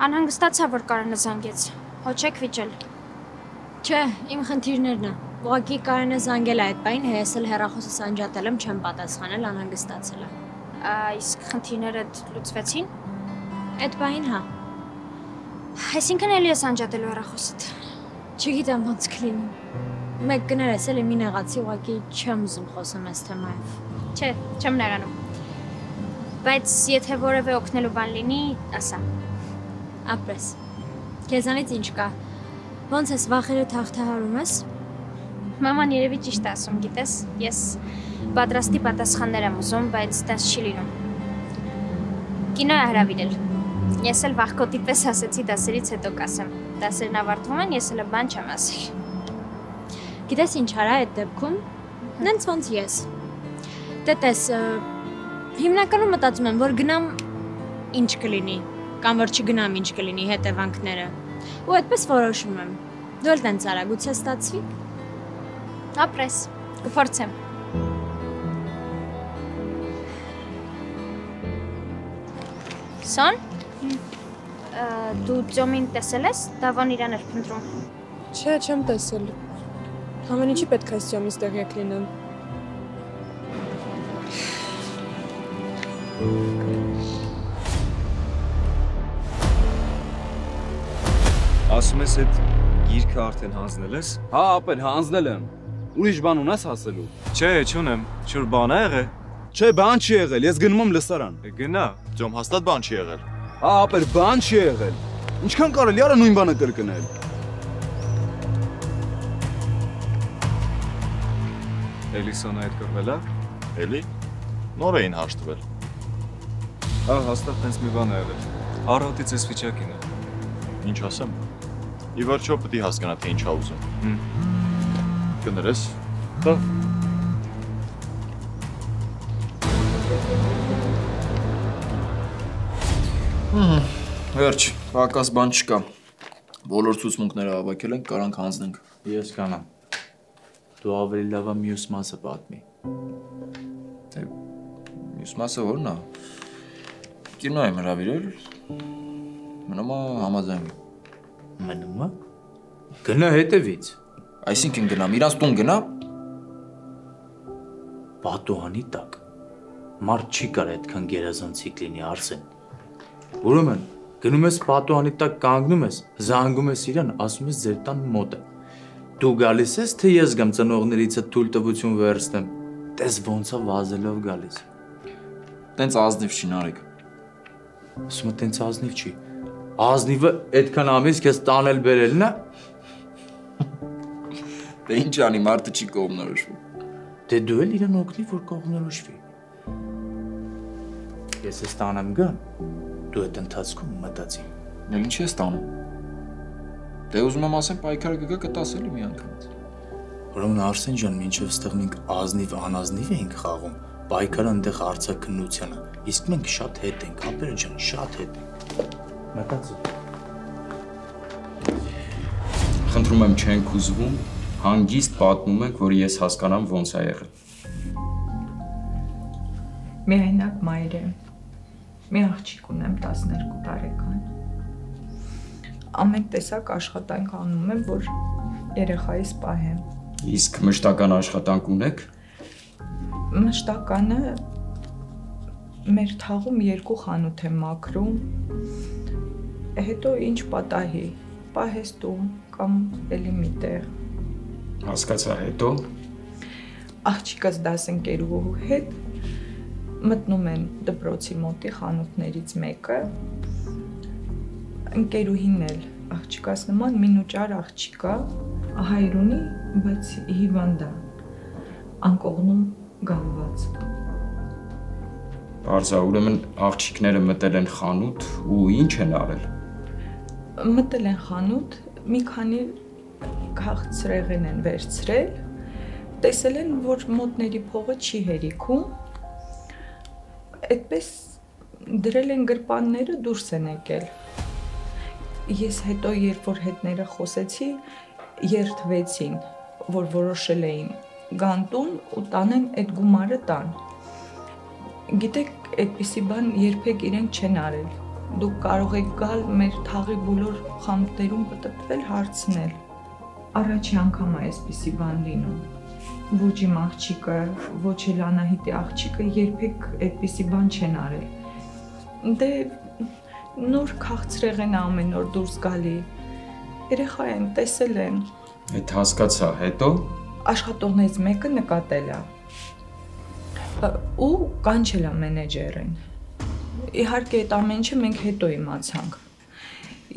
Անհանգստացա, որ Կարենը զանգեց։ Հո չեք վիճել։ Չէ, իմ խնդիրներն է։ Ուղղակի Կարենը զանգել է այդ պայն, ես էլ հեռախոսս անջատել եմ, չեմ պատասխանել, անհանգստացել եմ։ Իսկ խնդիրներդ լուծվեցին։ Այդ պայն հա։ Այսինքն էլի ես անջատելու հեռախոսդ։ Չգիտեմ ոնց կլինի։ Մեկ կներես էլի մի նեղացի, ուղղակի չեմ ուզում խոսեմ այս թեմայով։ Չէ, չեմ նեղանում։ Բայց եթե որևէ օգնելու բան լինի, ասա։ Ապրես։ Քեզանից ինչ կա։ Ոնց ես վախերը թաղթահարում ես։ Մաման երևի ճիշտ է ասում, գիտես, ես պատրաստի պատասխաններ եմ ուզում, բայց դες չի լինում։ Կինո է հրավիրել։ Ես էլ վախկոտի պես ասեցի դասերից հետո կասեմ։ Դասերն ավարտվում են, ես էլ բան չեմ ասել։ Գիտես ինչ արա այդ դեպքում։ Նենց ոնց ես։ Դե տես, հիմնականում մտածում եմ, որ գնամ ինչ կլինի, կամ որ չգնամ ինչ կլինի հետևանքները։ Ու այդպես որոշում եմ։ Դու էլ տենց արա, գուցե ստացվի։ Ապրես, կփորձեմ։ Սոն, դու Ծյոմին տեսել ես, Դավոն իրան էր փնտրում։ Չէ, չեմ տեսել։ Ամեն ինչի պետք է Ծյոմից տեղյակ լինեմ։ Ասում ես այդ գիրքը արդեն հանձնել ես։ Հա, ապեր, հանձնել եմ։ Ուրիշ բան ունես ասելու։ Չէ, չունեմ։ Շուր բան է եղել։ Չէ, բան չի եղել, ես գնում եմ լսարան։ Գնա։ Ծյոմ հաստատ բան չի եղել։ Հա, ապեր, բան չի եղել։ Ինչքան կարելի արա նույն բանը կրկնել։ Էլիսոնը այդ կռվել է։ Էլի։ Նոր էին հաշտվել։ Հա, հաստատ տենց մի բան է եղել։ Առատից էս վիճակին է։ Ինչ ասեմ։ Ի վերջո պետք է հասկանա թե ինչ ա ուզում։ Կներես։ Հա։ Վերջ, պակաս բան չկա։ Բոլոր ցուցմունքները հավաքել ենք, կարանք հանձնենք։ Ես կանամ։ Դու ավելի լավ է մյուս մասը պատմի։ Մյուս մասը ո՞րն է։ Կինո եմ հրավիրել։ Մնում է համաձայնվի։ Մնում է։ Գնա հետևից։ Այսինքն գնամ, իրանց տուն գնա։ Պատուհանի տակ։ Մարդ չի կար այդքան գերազանցիկ լինի, Արսեն։ Ուրեմն, գնում ես պատուհանի տակ կանգնում ես, զանգում ես իրան, ասում ես ձեր տան մոտ է։ Դու գալիս ես, թե ես գամ ծնողներիցդ թույլտվություն վերցնեմ։ Տես ոնց է վազելով գալիս։ Տենց ազնիվ չի Նարեկ։ Ասում եմ տենց ազնիվ չի։ Ազնիվը այդքան ամիս քեզ տանել բերելն է։ Դե ինչ անի, մարդը չի կողմնորոշվում։ Դե դու էլ իրան օգնի, որ կողմնորոշվի։ Ես ես տանեմ գան, դու այդ ընթացքում մտածի։ Էլ ինչ ես տանում։ Դե ուզում եմ ասեմ պայքարը կգա կտաս էլի մի անգամից։ Ուրեմն Արսեն ջան, մինչև ստեղ մենք ազնիվ անազնիվ ենք խաղում, պայքարը այնտեղ արձակնության է։ Իսկ մենք շատ հետ ենք, ապեր ջան, շատ հետ ենք։ Մտածի։ Խնդրում եմ չենք ուզվում, հանգիստ պատմում ենք, որ ես հասկանամ ոնց է եղել։ Միայնակ մայր եմ։ Մի աղջիկ ունեմ 12 տարեկան։ Ամեն տեսակ աշխատանք անում եմ, որ երեխայիս պահեմ։ Իսկ մշտական աշխատանք ունեք։ Մշտականը մեր թաղում 2 խանութ եմ մաքրում, հետո ինչ պատահի, պահես տուն կամ էլի մի տեղ։ Հասկացա, հետո Աղջիկս դասընկերուհու հետ մտնում են դպրոցի մոտի խանութներից մեկը, ընկերուհին էլ աղջիկաս նման մինուճար աղջիկա, հայր ունի, բայց հիվանդ է, անկողնում գալված։ Պարզա, ուրեմն աղջիկները մտել են խանութ ու ինչ են արել։ Մտել են խանութ, մի քանի քաղցրեղեն են վերցրել, տեսել են, որ մոտների փողը չի հերիքում, այդպես դրել են գրպանները, դուրս են եկել։ Ես հետո, երբ որ հետները խոսեցի, երդվեցին, որ որոշել էին գան տուն ու տանեն այդ գումարը տան։ Գիտեք, այդպիսի բան երբեք իրենք չեն արել։ Դուք կարող եք գալ մեր թաղի բոլոր խանութներում պտտվել հարցնել։ Առաջի անգամ է այսպիսի բան լինում։ Ոչ իմ աղջիկը, ոչ էլ Անահիտի աղջիկը երբեք այդպիսի բան չեն արել։ Դե նոր քաղցրեղ են ամեն օր դուրս գալի։ Երեխա են, տեսել են։ Այդ հասկացա, հետո Աշխատողներից մեկը նկատել է։ Ու կանչել է մենեջերին։ Իհարկե այդ ամեն ինչը մենք հետո իմացանք։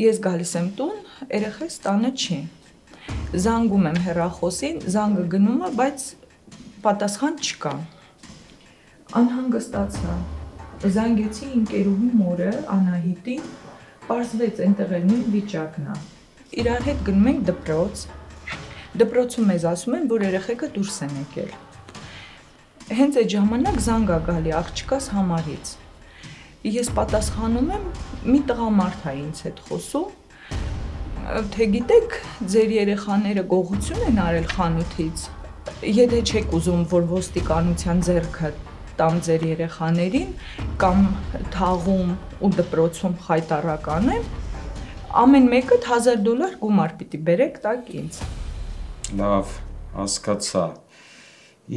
Ես գալիս եմ տուն, երեխես տանը չի։ Զանգում եմ հեռախոսին, զանգը գնում է, բայց պատասխան չկա։ Անհանգստացա։ Զանգեցի ընկերուհու մորը, Անահիտին, պարզվեց այնտեղ էլ նույն վիճակն է։ Իրար հետ գնում ենք դպրոց։ Դպրոցում մեզ ասում են, որ երեխեքը դուրս են եկել։ Հենց այդ ժամանակ զանգ է գալի աղջկաս համարից։ Ես պատասխանում եմ, մի տղամարդ է ինձ հետ խոսում, թե գիտեք, ձեր երեխաները գողություն են արել խանութից, եթե չեք ուզում, որ ոստիկանության ձեռքը տամ ձեր երեխաներին, կամ թաղում ու դպրոցում խայտառակ անեմ, ամեն մեկը $1000 գումար պիտի բերեք տակ ինձ։ լավ, հասկացա։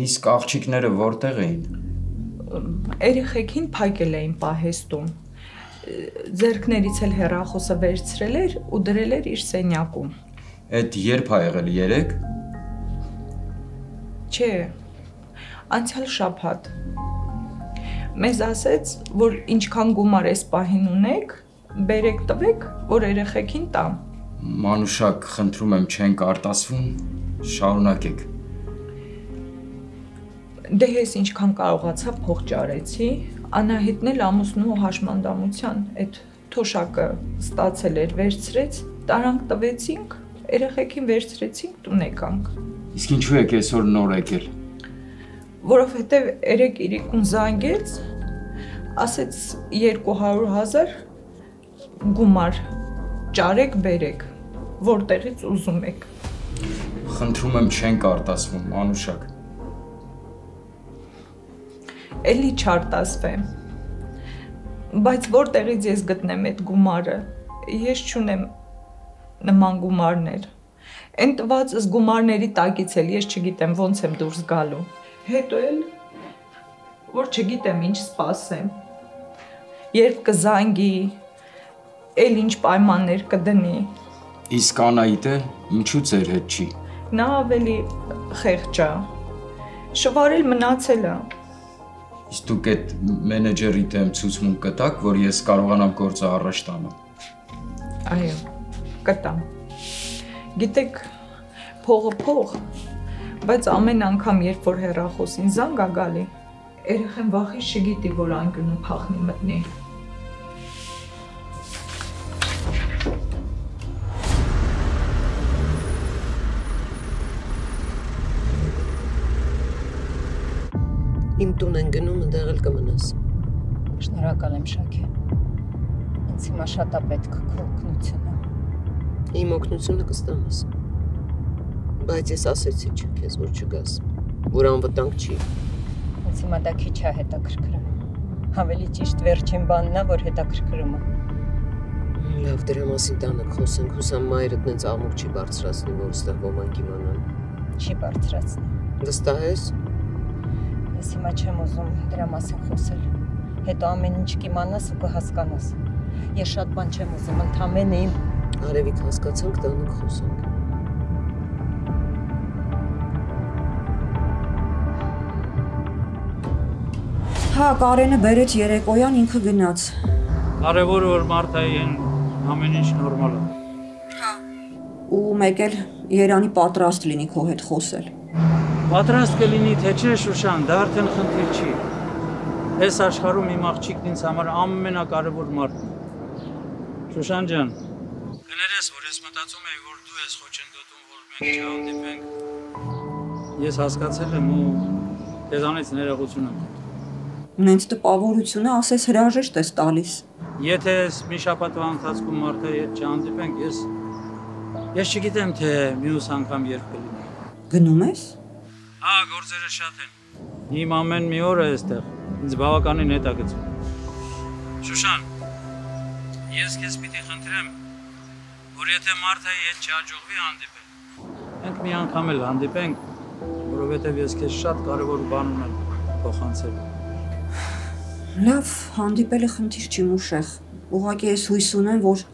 Իսկ աղջիկները որտեղ էին։ Երեխեքին փակել էին պահեստում։ Ձեռքներից էլ հեռախոսը վերցրել էր ու դրել էր իր սենյակում։ Այդ երբ ա եղել 3։ Չէ, անցյալ շաբաթ։ Մեզ ասեց, որ ինչքան գումար էս պահին ունեք, բերեք տվեք, որ երեխեքին տամ։ Մանուշակ, խնդրում եմ, չենք արտասվում, շարունակեք։ Դե ես ինչքան կարողացա փող ճարեցի, Անահիտն էլ ամուսնու հաշմանդամության այդ թոշակը ստացել էր, վերցրեց, տարանք տվեցինք, երեխեքին վերցրեցինք, տուն եկանք։ Իսկ ինչու եք այսօր նոր եկել։ Որովհետև երեք իրիկուն զանգեց, ասեց 200,000 գումար ճարեք, բերեք, որտեղից ուզում եք։ Խնդրում եմ, չենք արտասվում, Մանուշակ։ Էլի չարտասվեմ, բայց որտեղից ես գտնեմ այդ գումարը, ես չունեմ նման գումարներ, են տվածս գումարների տակից էլ ես չգիտեմ ոնց եմ դուրս գալու, հետո էլ, որ չգիտեմ ինչ սպասեմ, երբ կզանգի, էլ ինչ պայմաններ կդնի։ Իսկ Անահիտը ինչու ձեր հետ չի։ Նա ավելի խեղճ է, շվարել մնացել է։ Իսկ դուք այդ մենեջերի դեմ ցուցմունք կտաք, որ ես կարողանամ գործը առաջ տանեմ։ Այո, կտամ։ Գիտեք, փողը փող, բայց ամեն անգամ երբ որ հեռախոսին զանգ ա գալի, երեխեն վախից չգիտի, որ անկյունում փախնի մտնի։ Իմ տուն են գնում, ընդեղ էլ կմնաս։ Շնորհակալ եմ, Շաքե։ Ինձ հիմա շատ է պետք քո օգնությունը։ Իմ օգնությունը կստանաս։ Բայց ես ասեցի քեզ, որ չգաս, որ անվտանգ չի։ Ինձ հիմա դա քիչ է հետաքրքրում։ Ավելի ճիշտ վերջին բանն է, որ հետաքրքրում է։ Լավ, դրա մասին տանը խոսենք, հուսամ մայրդ նենց աղմուկ չի բարձրացնի, որ ստեղ ոմանք իմանան։ Չի բարձրացնի։ Վստահ ես։ Ես հիմա չեմ ուզում դրա մասին խոսել։ Հետո ամեն ինչ կիմանաս ու կհասկանաս։ Ես շատ բան չեմ ուզում, ընդամենը իմ։ Արևիկ հասկացանք, տանը խոսենք։ Հա, Կարենը բերեց երեկոյան, ինքը գնաց։ Կարևորը որ Մարթային ամեն ինչ նորմալ է։ Հա։ Ու մեկ էլ Երանի պատրաստ լինի քո հետ խոսել։ Պատրաստ կլինի, թե չէ, Շուշան, դա արդեն խնդիր չի։ Այս աշխարհում իմ աղջիկն ինձ համար ամենակարևոր մարդն է։ Շուշան ջան, կներես, որ ես մտածում էի, որ դու ես խոչընդոտում, որ մենք չհանդիպենք։ Ես հասկացել եմ ու քեզանից ներողություն եմ։ Նենց տպավորությունը ասես հրաժեշտ ես տալիս։ Եթե մի շաբաթվա ընթացքում մարդը հետ չհանդիպենք, ես չգիտեմ, թե մյուս անգամ երբ կլինի։ Գնում ես։ Հա, գործերը շատ են։ Իմ ամեն մի օրը էստեղ, ինձ բավականին հետաքրքիր։ Շուշան, Ես քեզ պիտի խնդրեմ, որ եթե Մարթայի հետ չհաջողվի հանդիպել, մենք մի անգամ էլ հանդիպենք, որովհետև ես քեզ շատ կարևոր բան ունեմ փոխանցել։ Լավ, հանդիպելը խնդիր չի Մուշեղ։ Ուղղակի ես հույս ունեմ, որ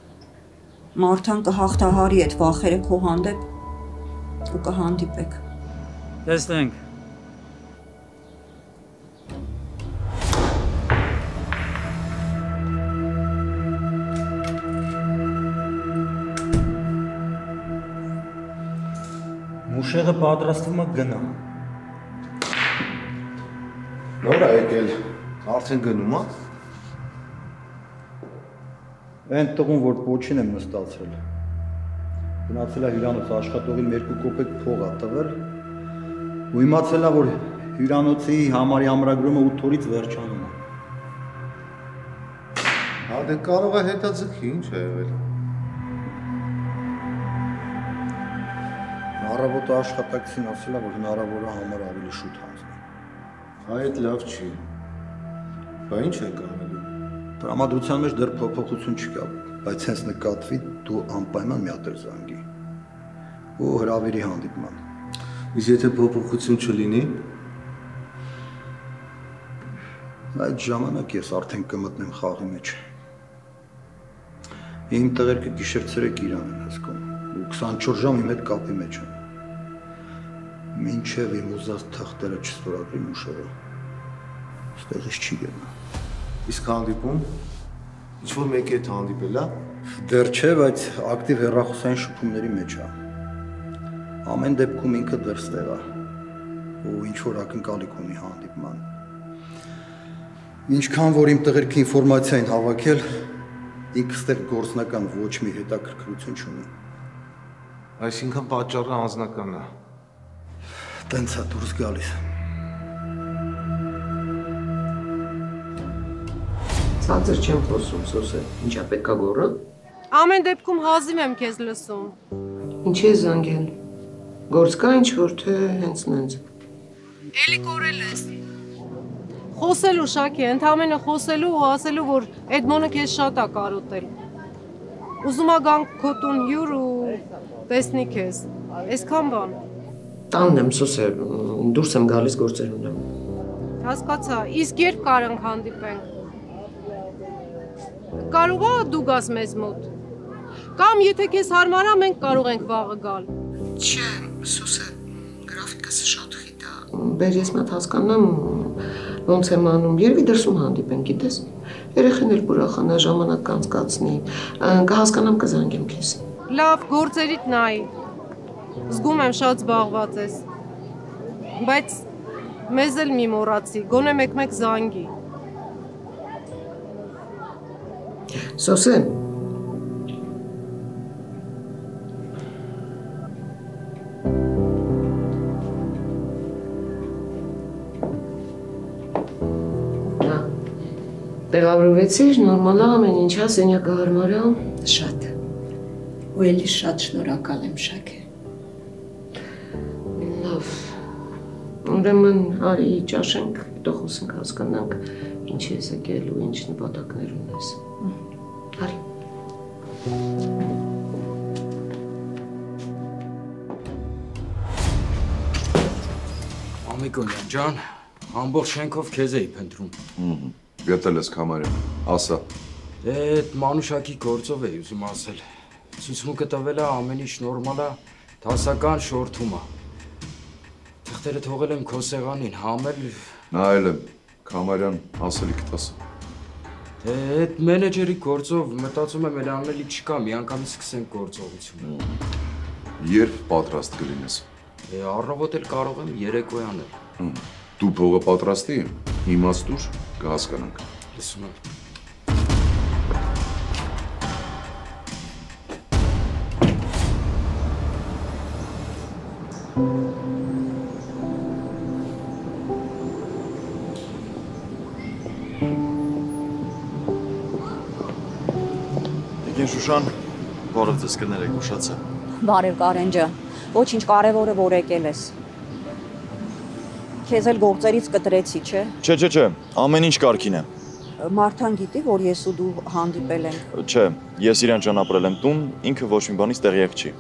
Մարթան կհաղթահարի այդ վախերը քո հանդեպ ու կհանդիպեք։ Տեսնենք։ Մուշեղը պատրաստվում է գնա։ Նոր է եկել, արդեն գնում է։ Այն տղուն, որ պոչին եմ նստացրել։ Գնացել է հյուրանոց աշխատողին 2 կոպեկ փող ա տվել ու իմացել է, որ հյուրանոցի համարի ամրագրումը 8 օրից վերջանում է։ Հա դե կարող է հետաձգի, ինչ է եղել։ Առավոտը աշխատակցին ասել է, որ հնարավոր է համար ավելի շուտ հանձնել։ Այդ լավ չի։ Բա ինչ է կանելու։ Տրամադրության մեջ դեռ փոփոխություն չկա, բայց հենց նկատվի դու անպայման մի հատ զանգի ու հրավերի հանդիպման։ Իսկ եթե փոփոխություն չլինի, այդ ժամանակ ես արդեն կմտնեմ խաղի մեջ։ Իմ տղերքը գիշեր-ցերեկ իրան են հսկում ու 24 ժամ իմ հետ կապի մեջ են։ Մինչև իմ ուզած թղթերը չստորագրի Մուշեղը, ստեղից չի գնա։ Իսկ հանդիպում, ինչ-որ մեկի հետ հանդիպել է։ Դեռ չէ, բայց ակտիվ հեռախոսային շփումների մեջ է։ Ամեն դեպքում ինքը դեռ ստեղ է ու ինչ-որ ակնկալիք ունի հանդիպման։ Ինչքան որ իմ տղերքը ինֆորմացիա են հավաքել, ինքը ստեղ գործնական ոչ մի հետաքրքրություն չունի։ Այսինքն պատճառը անձնական է։ Տենց է դուրս գալիս։ Ցածր չեմ խոսում, Սոսե, ինչա պետքա գոռա։ Ամեն դեպքում հազիվ եմ քեզ լսում։ Ինչի է զանգել։ Գործ կա ինչ-որ թե հենց նենց։ Էլի կորել ես։ Խոսելու Շակի, ընդամենը խոսելու ու ասելու, որ Էդմոնը քեզ շատ է կարոտել։ Ուզում ա գանք քո տուն հյուր ու տեսնի քեզ։ Այսքան բան։ Տանն եմ, Սոսե, դուրս եմ գալիս գործեր ունեմ։ Հասկացա, իսկ երբ կարանք հանդիպենք։ Կարող է դու գաս մեզ մոտ։ Կամ եթե քեզ հարմարա, մենք կարող ենք վաղը գալ։ Չէ, Սոսե, գրաֆիկս շատ խիտ է։ Բեր ես մատ հասկանամ, ոնց եմ անում, երևի դրսում հանդիպենք, գիտես։ Երեխեն էլ կուրախանա, ժամանակ կանցկացնի, կհասկանամ կզանգեմ քեզ։ Լավ, գործերիդ նայի։ Զգում եմ շատ զբաղված ես։ Բայց մեզ էլ մի մոռացի, գոնե մեկ-մեկ զանգի։ Սոսե։ Տեղավորվեցիր, նորմալ է, ամեն ինչ է, սենյակը հարմար է։ Շատ։ Ու էլի շատ շնորհակալ եմ, Շաքե։ Լավ։ Ուրեմն արի ճաշենք, հետո խոսենք, հասկանանք ինչ ես եկել ու ինչ նպատակներ ունես։ Արի։ Ամիկոնյան ջան, ամբողջ շենքով քեզ էի փնտրում։ Գտել ես Քամարյան, ասա։ Այդ Մանուշակի գործով էի ուզում ասել։ Ցուցմունքը տվել է, ամեն ինչ նորմալ է, դասական շորթում է։ Թղթերը թողել եմ քո սեղանին, համել։ Նայել եմ, Քամարյան, ասելիք տաս։ Այդ մենեջերի գործով մտածում եմ էլ անելիք չկա, միանգամից սկսենք գործողությունը։ Երբ պատրաստ կլինես։ Առավոտ էլ կարող եմ երեկոյան էլ։ Դու փողը պատրաստի, իմաստուր կհասկանանք։ Լսում եմ։ Եկեն Շուշան, բարև ձեզ կներեք, ուշացա։ Բարև Կարեն ջան, ոչինչ կարևորը որ եկել ես։ Քեզ էլ գործերից կտրեցի, չէ։ Չէ, ամեն ինչ կարգին է։ Մարթան գիտի, որ ես ու դու հանդիպել ենք։ Չէ, ես իրան ճանապրել եմ տուն, ինքը ոչ մի բանից տեղյակ չի։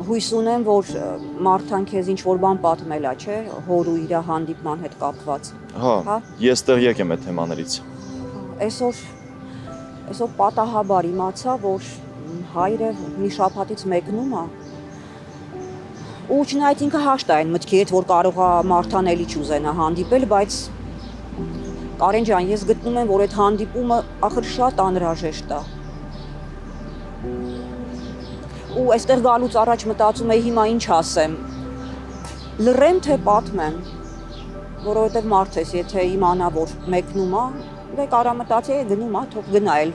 Հույս ունեմ, որ Մարթան քեզ ինչ-որ բան պատմել է, չէ, հոր ու իր հանդիպման հետ կապված։ Հա, ես տեղյակ եմ այդ թեմաներից։ Այսօր պատահաբար իմացա, որ հայրը մի շաբաթից մեկնում է։ Ու չնայած ինքը հաշտ է այն մտքի հետ, որ կարող է Մարթան էլի չուզենա հանդիպել, բայց Կարեն ջան, ես գտնում եմ, որ այդ հանդիպումը ախր շատ անհրաժեշտ է։ Ու այստեղ գալուց առաջ մտածում էի հիմա ինչ ասեմ։ Լռեմ թե պատմեմ, որովհետև մարդ ես, եթե իմանա, որ մեկնում է, դե կարա մտածի գնում է, թող գնա էլ,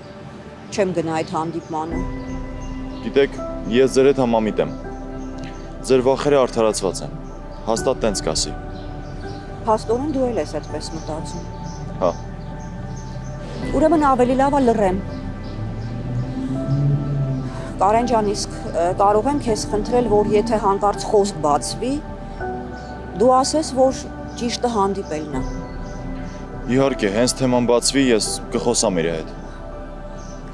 չեմ գնա այդ հանդիպմանը։ Գիտեք, ես ձեր հետ համամիտ եմ։ Ձեր վախերը արդարացված են, հաստատ տենց կասի։ Փաստորեն դու էլ ես այդպես մտածում։ Հա։ Ուրեմն ավելի լավ է լռեմ։ Կարեն ջան, իսկ կարող եմ քեզ խնդրել, որ եթե հանկարծ խոսք բացվի, դու ասես, որ ճիշտը հանդիպելն է։ Իհարկե, հենց թեման բացվի, ես կխոսամ իր հետ։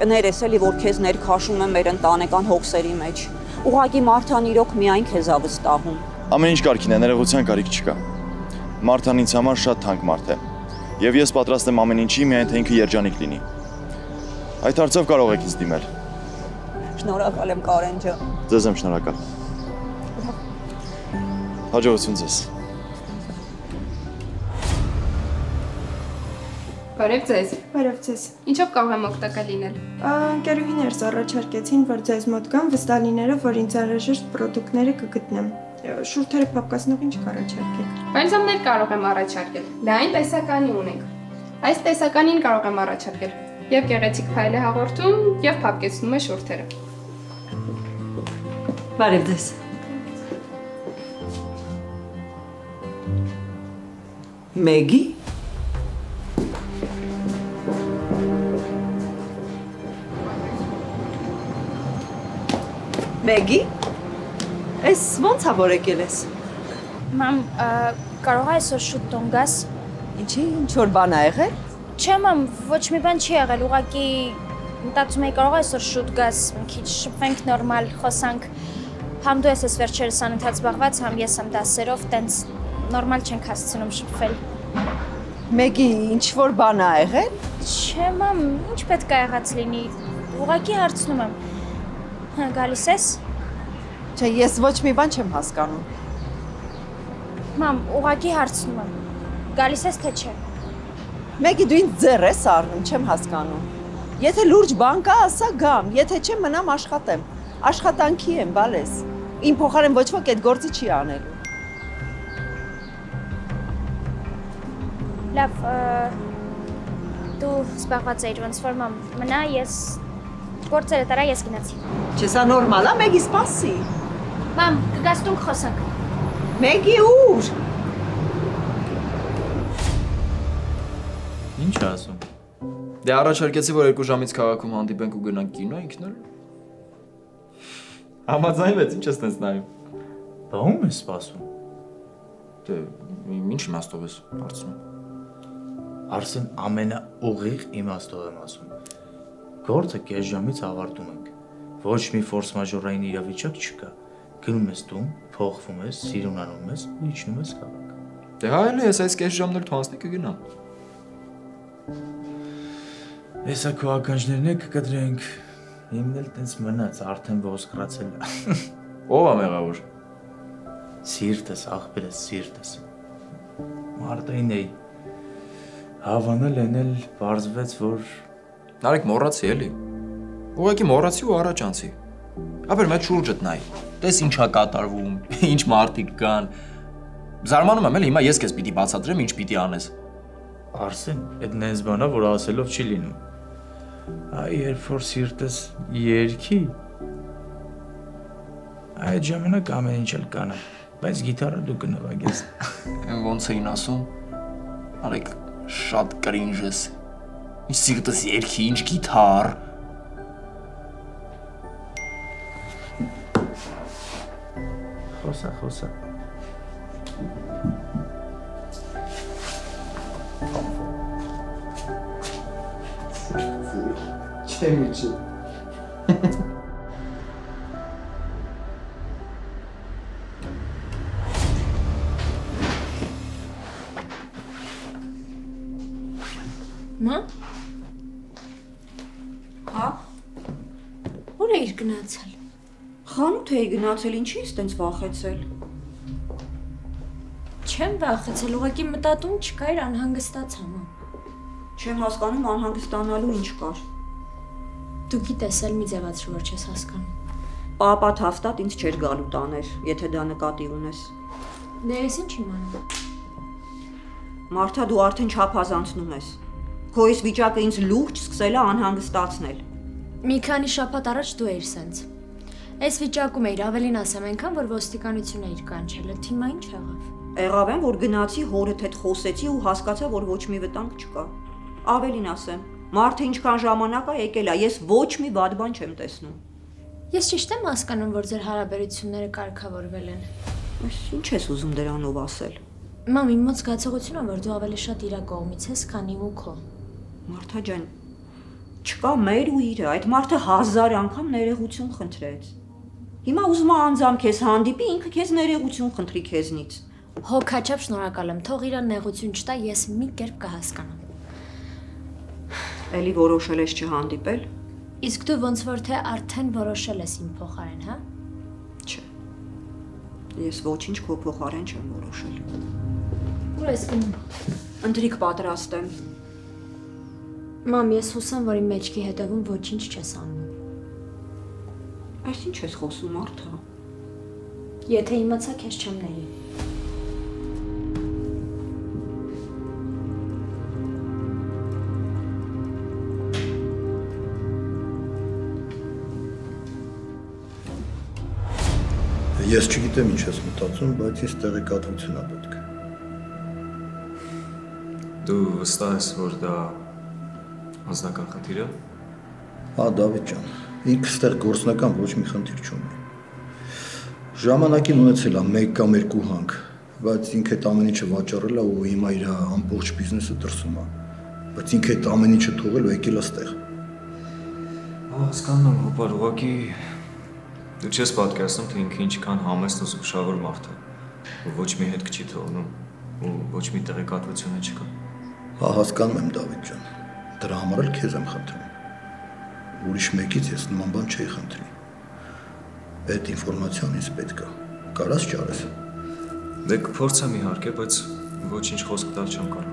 Կներես էլի, որ քեզ ներքաշում եմ մեր ընտանեկան հոգսերի մեջ։ Ուղղակի Մարթան իրոք միայն քեզ ա վստահում։ Ամեն ինչ կարգին է, ներողության կարիք չկա։ Մարթան ինձ համար շատ թանկ մարդ է։ Եվ ես պատրաստ եմ ամեն ինչի, միայն թե ինքը երջանիկ լինի։ Այդ հարցով կարող եք ինձ դիմել։ Շնորհակալ եմ, Կարեն ջան։ Ձեզ եմ շնորհակալ։ Հաջողություն ձեզ։ Բարև ձեզ։ Բարև ձեզ։ Ինչով կարող եմ օգտակար լինել։ Ընկերուհիներս առաջարկեցին, որ ձեզ մոտ գամ, վստահ լինելով, որ ինձ անհրաժեշտ պրոդուկտները կգտնեմ։ Շուրթերը փափկացնող ինչ կառաջարկեք։ Բալզամներ կարող եմ առաջարկել։ Լայն տեսականի ունենք։ Այս տեսականին կարող եմ առաջարկել։ Եվ գեղեցիկ փայլ է հաղորդում, եւ փափկեցնում է շուրթերը։ Բարև ձեզ։ Մեգի։ Մեգի։ Այս ո՞նց ա որ եկել ես։ Մամ, կարող է այսօր շուտ տուն գաս։ Ինչի, ինչ-որ բան ա եղել։ Չէ, մամ, ոչ մի բան չի եղել, ուղղակի մտածում էի կարող է այսօր շուտ գաս, մի քիչ շփվենք նորմալ, խոսանք։ Համ դու ես վերջերս անընդհատ զբաղված, համ ես եմ դասերով, տենց նորմալ չենք հասցնում շփվել։ Մեգի, ինչ-որ բան ա եղել։ Չէ, մամ, ինչ պետք է եղած լինի։ Ուղղակի հարցնում եմ։ Հա, գալիս ես։ Չէ, ես ոչ մի բան չեմ հասկանում։ Մամ, ուղղակի հարցնում եմ։ Գալիս ես թե չէ։ Մեգի, դու ինձ ձեռ ես առնում, չեմ հասկանում։ Եթե լուրջ բան կա, ասա գամ, եթե չէ մնամ աշխատեմ։ Աշխատանքի եմ, բալես։ Իմ փոխարեն ոչ ոք այդ գործը չի անելու։ Լավ, դու զբաղված էիր, ոնց որ մամ, մնա ես գործերը տարա ես գնացի։ Չէ, սա նորմալ է, Մեգի, սպասի։ Մամ, կգաս տուն խոսանք։ Մեգի, ուր։ Ինչ ասում։ Դե առաջարկեցի, որ 2 ժամից քաղաքում հանդիպենք ու գնանք կինո, ինքն էլ։ Համաձայնվեց, ինչ ես տենց նայում։ Բա ում ես սպասում։ Դե ինչ իմաստով ես հարցնում։ Արսեն ամենաուղիղ իմաստով եմ ասում։ Գործը կես ժամից ավարտում ենք։ Ոչ մի ֆորս մաժորային իրավիճակ չկա։ Գնում ես տուն, փոխվում ես, սիրունանում ես ու իջնում ես քաղաք։ Դե հա էլի ես այս կես ժամն էլ թվանցնի կգնամ։ Հեսա քո ականջներն է կկտրենք։ Իմն էլ տենց մնաց, արդեն ոսկրացել է։ Ո՞վ է մեղավոր։ Սիրտս, աղբերս, սիրտս։ Մարտին էի։ Հավանել էնել բարձվեց, որ Նարեկ մոռացի էլի։ Ուղղակի մոռացի ու առաջ անցի։ Ապեր մեծ շուրջդ նայ։ Տես ինչա կատարվում, ինչ մարդիկ կան։ Զարմանում եմ էլի, հիմա ես քեզ պիտի բացատրեմ, ինչ պիտի անես։ Արսեն, այդ նենց բանա, որ ասելով չի լինում։ Այ երբ որ սիրտս երգի, այդ ժամանակ ամեն ինչ էլ կանա, բայց գիտարը դու կնվագես։ Ոնց էին ասում։ Արեք շատ կրինժ ես։ Ինչ սիրտս երգի, ինչ գիտար։ Խոսա։ Չեմ իջի։ Մա։ Հա։ Ուր էիր գնացել։ Խանութ էի գնացել, ինչի՞ ես տենց վախեցել։ Չեմ վախեցել, ուղղակի մտածում չկա, իր անհանգստացա, մա։ Չեմ հասկանում անհանգստանալու ինչ կար։ Դու գիտես, էլ մի ձևացրու, որ չես հասկանում։ Պապա Թավտատ ինձ չէր գալու տաներ, եթե դա նկատի ունես։ Դե ես ինչ իմանում։ Մարթա, դու արդեն չափազանցնում ես։ Քո այս վիճակը ինձ լուրջ սկսել է անհանգստացնել։ Մի քանի շաբաթ առաջ դու էիր սենց։ Այս վիճակում էիր, ավելին ասեմ, այնքան որ ոստիկանություն էիր կանչել, թիմա ինչ եղավ։ Եղավ եմ, որ գնացի հորդ հետ խոսեցի ու հասկացա, որ ոչ մի վտանգ չկա։ Ավելին ասեմ, մարդը ինչքան ժամանակ է եկել է, ես ոչ մի վատ բան չեմ տեսնում։ Ես ճիշտ եմ հասկանում, որ ձեր հարաբերությունները կարգավորվել են։ Ինչ ես ուզում դրանով ասել։ Մամ, իմ մոտ զգացողություն է, որ դու ավելի շատ իրա կողմից ես, քան իմ ու քո։ Մարթա ջան, չկա մեր ու իրը, այդ մարդը 1000 անգամ ներողություն խնդրեց։ Հիմա ուզում է անձամբ քեզ հանդիպի, ինքը քեզ ներողություն խնդրի քեզնից։ Հոգաչափ շնորհակալ եմ, թող իրան նեղություն չտա, ես մի կերպ կհասկանամ։ Էլի որոշել ես չհանդիպել։ Իսկ դու ոնց որ թե արդեն որոշել ես իմ փոխարեն, հա։ Չէ։ Ես ոչինչ քո փոխարեն չեմ որոշել։ Ուր ես գնում։ Ընտրիկ պատրաստ եմ։ Մամ, ես հուսամ, որ իմ մեջքի հետևում ոչինչ չես անում։ Այս ինչ ես խոսում, Մարթա։ Եթե իմացա, քեզ չեմ ների։ Ես չգիտեմ ինչ ես մտածում, բայց ինձ տեղեկատվություն է պետք։ Դու վստահ ես, որ դա անձնական խնդիր է։ Հա, Դավիթ ջան, ինքս ստեղ գործնական ոչ մի խնդիր չունի։ Ժամանակին ունեցել է 1 կամ 2 հանք, բայց ինքը այդ ամեն ինչը վաճառել է ու հիմա իր ամբողջ բիզնեսը դրսում է։ Բայց ինքը այդ ամեն ինչը թողել ու եկել է ստեղ։ Հասկանում եմ, հոպար, ուղղակի դու չես պատկերացնում, թե ինքը ինչքան համեստ ու զգուշավոր մարդ է, ու ոչ մի հետք չի թողնում, ու ոչ մի տեղեկատվություն չկա։ Հա, հասկանում եմ, Դավիթ ջան, դրա համար էլ քեզ եմ խնդրում։ Ուրիշ մեկից ես նման բան չէի խնդրի։ Այդ ինֆորմացիան ինձ պետք է։ Կարաս ճարես։ Դե կփորձեմ իհարկե, բայց ոչինչ խոսք տալ չեմ կարող։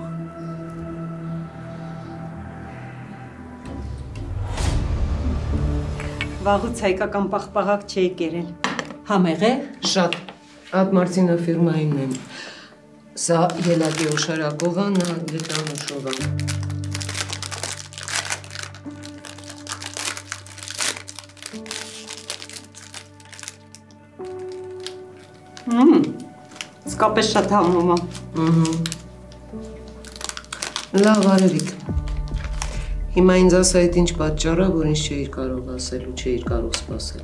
Վաղուց հայկական պաղպաղակ չէի կերել։ Համեղ է։ Շատ։ Ադմարցինա ֆիրմայինն եմ։ Սա Ելագի Օշարակովա, նա Լետանուշովա։ Իսկապես շատ համում է։ Լավ, արևիկ։ Հիմա ինձ ասա այդ ինչ պատճառ է, որ ինձ չէիր կարող ասել ու չէիր կարող սպասել։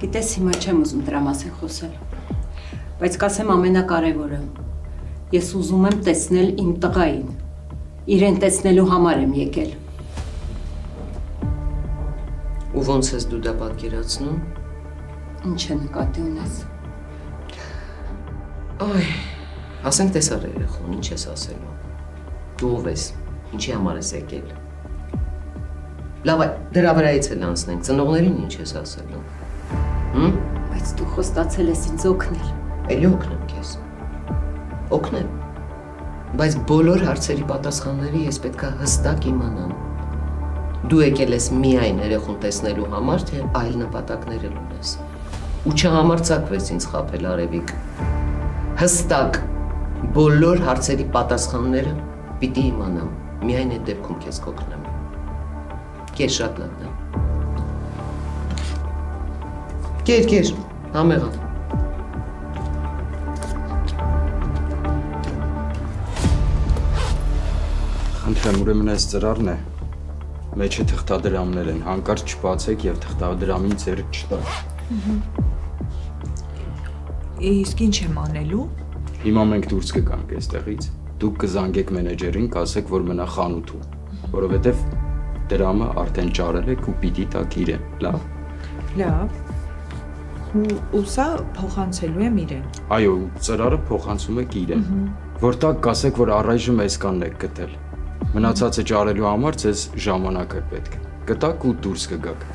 Գիտես, հիմա չեմ ուզում դրա մասին խոսել, բայց կասեմ ամենակարևորը։ Ես ուզում եմ տեսնել իմ տղային։ Իրեն տեսնելու համար եմ եկել։ Ու ոնց ես դու դա պատկերացնում։ Ինչ է նկատի ունես։ Այ, ասենք տեսար երեխուն, ինչ ես ասելու։ Դու ով ես, ինչի համար ես եկել։ Լավ, դրա վրայից էլ անցնենք, ծնողներին ինչ ես ասելու։ Բայց դու խոստացել ես ինձ օգնել։ Էլի օգնեմ քեզ։ Օգնեմ։ Բայց բոլոր հարցերի պատասխանները ես պետքա հստակ իմանամ։ Դու եկել ես միայն երեխուն տեսնելու համար, թե այլ նպատակներ էլ ունես։ Ու չհամարձակվես ինձ խաբել, Արևիկ։ Հստակ բոլոր հարցերի պատասխանները պիտի իմանամ, միայն այդ դեպքում քեզ կօգնեմ։ Կեր շատ լավն է։ Կեր, համեղա։ Խնդրեմ, ուրեմն այս ծրարն է, մեջը թղթադրամներ են, հանկարծ չբացեք և թղթադրամին ձեռք չտաք։ Իսկ ինչ եմ անելու։ Հիմա մենք դուրս կգանք այստեղից, դուք կզանգեք մենեջերին, կասեք, որ մնա խանութում, որովհետև դրամը արդեն ճարել եք ու պիտի տաք իրեն, լավ։ Լավ։ Ու սա փոխանցելու եմ իրեն։ Այո, ծրարը փոխանցում եք իրեն։ Որ տակ կասեք, որ առայժմ այսքանն եք գտել։ Մնացածը ճարելու համար ձեզ ժամանակ է պետք։ Գտակ ու դուրս կգաք։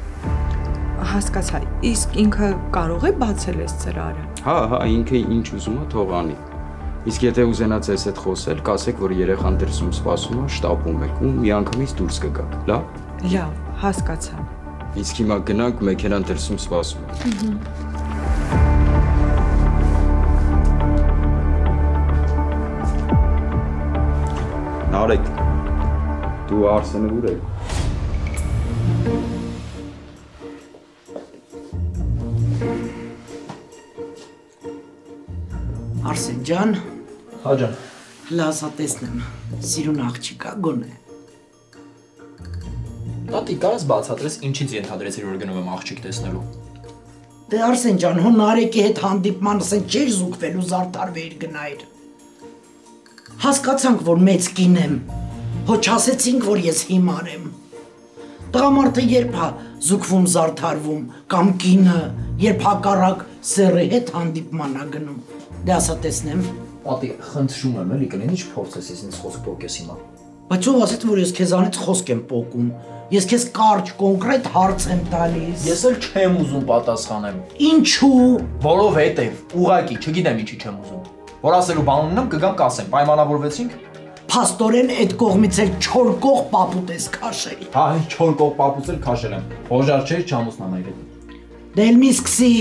Հասկացա, իսկ ինքը կարող է բացել այս ծրարը։ Հա, ինքը ինչ ուզում է թող անի։ Իսկ եթե ուզենա ձեզ հետ խոսել, կասեք, որ երեխան դրսում սպասում է, շտապում եք ու միանգամից դուրս կգաք, լավ։ Լավ, հասկացա։ Իսկ հիմա գնանք, մեքենան դրսում սպասում է։ Նարեկ, դու Արսենը ուր եք։ Արսեն ջան։ Հա ջան։ Լազա տեսնեմ, սիրուն աղջիկա գոնե։ Տատի, կարես բացատրես ինչից ենթադրեցիր, որ գնում եմ աղջիկ տեսնելու։ Դե Արսեն ջան, հո Նարեկի հետ հանդիպման ասեն չէր զուգվելու զարդարվեիր գնայր։ Հասկացանք, որ մեծ կին եմ, հո չասեցինք, որ ես հիմար եմ։ Տղամարդը երբ է զուգվում զարդարվում, կամ կինը, երբ հակառակ սեռի հետ հանդիպման է գնում։ Դե ասա տեսնեմ։ Պատի, խնդրում եմ, էլի կլինի չփորձես ինձ խոսք փոկես հիմա։ Բայց ով ասեց, որ ես քեզանից խոսք եմ փոկում։ Ես քեզ կարճ, կոնկրետ հարց եմ տալիս։ Ես էլ չեմ ուզում պատասխանեմ։ Ինչու՞։ Որովհետև, ուղղակի, չգիտեմ ինչի չեմ ուզում։ Որ ասելու բան ունեմ, կգամ կասեմ, պայմանավորվեցինք։ Փաստորեն այդ կողմից էլ չոր կող պապուտ ես քաշել։ Հա, հենց չոր կող պապուց էլ քաշել եմ։ Հոժար չէ, չամուսնանայր հետ։ Դե էլ մի սկսի։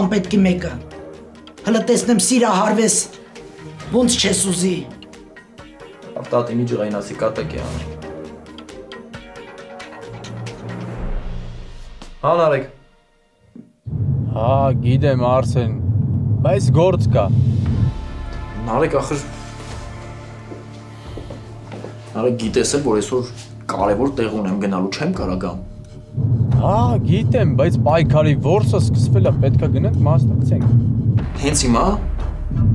Անպետքի մեկը։ Հլը տեսնեմ սիրահարվես, ոնց չես ուզի։ Տատի մի ջղայնասի կատակ է անում։ Հա Նարեկ։ Հա, գիտեմ Արսեն, բայց գործ կա։ Նարեկ ախր Նարեկ գիտես էլ, որ այսօր կարևոր տեղ ունեմ գնալու, չեմ կարա գամ։ Հա, գիտեմ, բայց պայքարի որսը սկսվել է, պետքա գնանք մասնակցենք։ Հենց հիմա։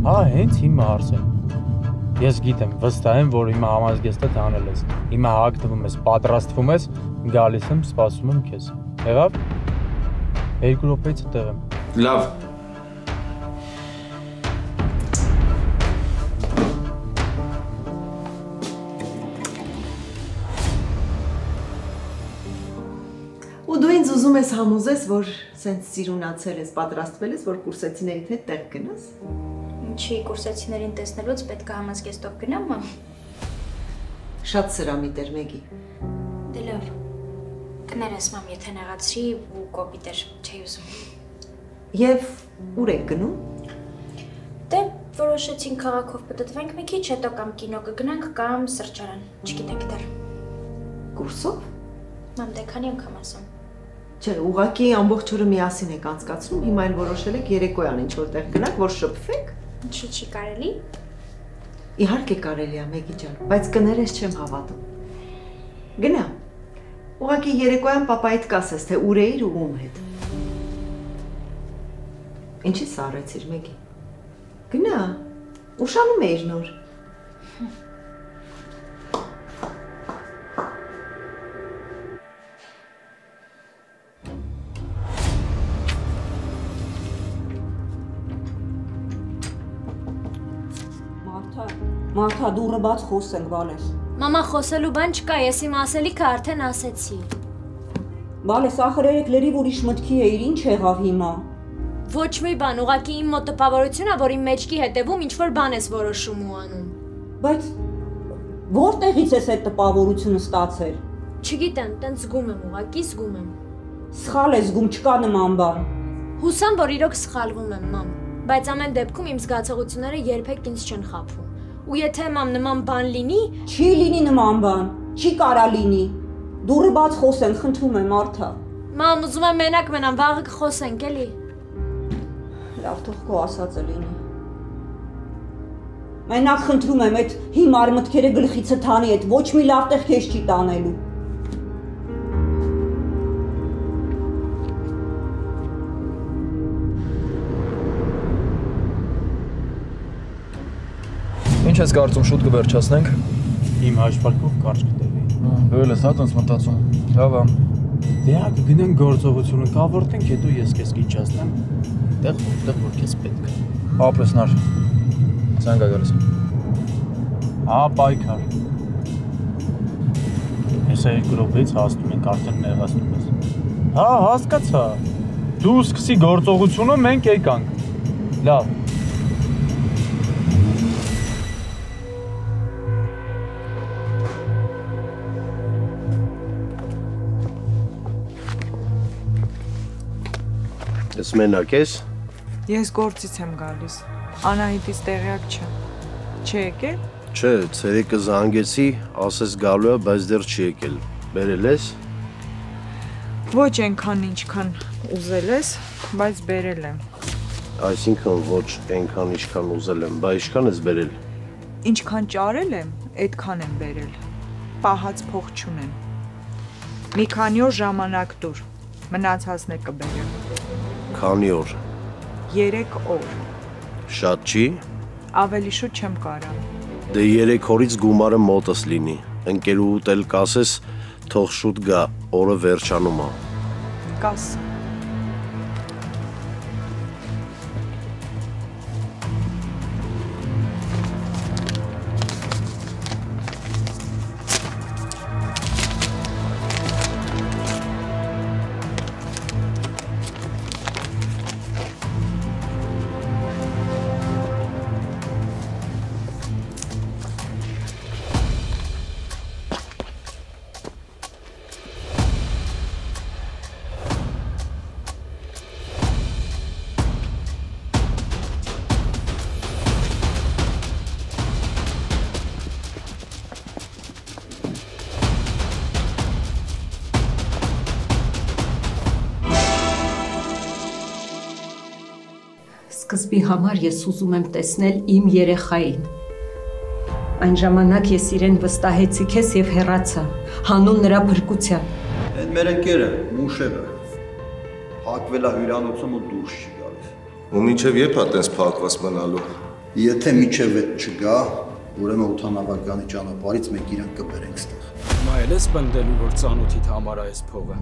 Հա, հենց հիմա Արսեն։ Ես գիտեմ, վստահ եմ, որ հիմա համազգեստդ անել ես։ Հիմա հագնվում ես, պատրաստվում ես, գալիս եմ, սպասում եմ քեզ։ Եղավ։ 2 րոպեից տեղ եմ։ Լավ։ Ու դու ինձ ուզում ես համոզես, որ սենց սիրունացել ես, պատրաստվել ես, որ կուրսեցիներիդ հետ տեղ գնաս։ Ինչի կուրսեցիներին տեսնելուց պետք է համազգեստով գնամ, մամ։ Շատ սրամիտ էր Մեգի։ Դե լավ։ Կներես, մամ, եթե նեղացրի ու կոպիտ էր, չէի ուզում։ Եվ ուր եք գնում։ Դե որոշեցինք քաղաքով պտտվենք մի քիչ, հետո կամ կինո կգնանք, կամ սրճարան, չգիտենք դեռ։ Կուրսով։ Մամ, դե քանի անգամ ասեմ։ Չէ, ուղղակի ամբողջ օրը միասին եք անցկացնում, հիմա էլ որոշել եք երեկոյան ինչ որտեղ գնաք, որ շփվեք։ Ինչի՞ չի կարելի։ Իհարկե կարելի է, Մեգի ջան, բայց կներես չեմ հավատում։ Գնա։ Ուղղակի երեկոյան պապայիդ կասես, թե ուր էիր ու ում հետ։ Ինչի՞ սառեցիր, Մեգի։ Գնա։ Ուշանում էիր նոր։ Մարթա, դուրը բաց խոսենք, Վալես։ Մամա, խոսելու բան չկա, ես իմ ասելիքը արդեն ասեցի։ Վալես, ախր երեք լրիվ ուրիշ մտքի էիր, ինչ եղավ հիմա։ Ոչ մի բան, ուղղակի իմ մոտ տպավորությունն է, որ իմ մեջքի հետևում ինչ-որ բան ես որոշում ու անում։ Բայց որտեղից ես այդ տպավորությունը ստացել։ Չգիտեմ, տենց զգում եմ, ուղղակի զգում եմ։ Սխալ ես զգում, չկա նման բան։ Հուսամ, որ իրոք սխալվում եմ, մամ, բայց ամեն դեպքում իմ զգացողությունները երբեք ինձ չեն խաբում։ Ու եթե մամ նման բան լինի, չի լինի նման բան, չի կարա լինի։ Դուրը բաց խոսենք, խնդրում եմ, Մարթա։ Մամ, ուզում եմ մենակ մնամ, վաղը կխոսենք, էլի։ Լավ, թող քո ասածը լինի։ Մենակ խնդրում եմ, այդ հիմար մտքերը գլխիցը թանի, այդ ոչ մի լավ տեղ քեզ չի տանելու։ Ինչ ես կարծում, շուտ կվերջացնենք։ Իմ հաշվարկով կարճ կտևի։ Բել ես հա տոնց մտածում։ Լավ է։ Դե հա կգնան գործողությունը կավարտենք, հետո ես քեզ կիջացնեմ, որտեղ որ քեզ պետք է։ Ապրեսնար։ Ցանկա գալիս։ Հա, պայքար։ Հեսա 2 րոպեից հասնում ենք, արդեն նեղացնում ես։ Հա, հասկացա։ Դու սկսի գործողությունը, մենք եկանք։ Լավ։ Ես մենակ ես։ Ես գործից եմ գալիս։ Անահիտից տեղյակ չէ։ Չի եկել։ Չէ, ցերեկը զանգեցի, ասես գալու է, բայց դեռ չի եկել։ Բերել ես։ Ոչ այնքան ինչքան ուզել ես, բայց բերել եմ։ Այսինքն ոչ այնքան ինչքան ուզել եմ, բայց ինչքան ես բերել։ Ինչքան ճարել եմ, այդքան եմ բերել։ Պահած փող չունեմ։ Մի քանի օր ժամանակ տուր։ Մնացածն է կբերեմ։ Քանի օր։ 3 օր։ Շատ չի։ Ավելի շուտ չեմ կարա։ Դե 3 օրից գումարը մոտս լինի։ Ընկերուհուդ էլ կասես, թող շուտ գա, օրը վերջանում է։ Կաս։ Սկզբի համար ես ուզում եմ տեսնել իմ երեխային։ Այն ժամանակ ես իրեն վստահեցի քեզ եւ հեռացա, հանուն նրա փրկության։ Այդ մեր ընկերը, Մուշեղը, փակվել է հյուրանոցում ու դուրս չի գալիս։ Ու մինչև երբ է տես փակված մնալու։ Եթե մինչև այդ չգա, ուրեմն օդանավականի ճանապարհից մենք իրան կբերենք ստեղ։ Հիմա էլ ես պնդելու, որ ծանոթիդ համար է այս փողը։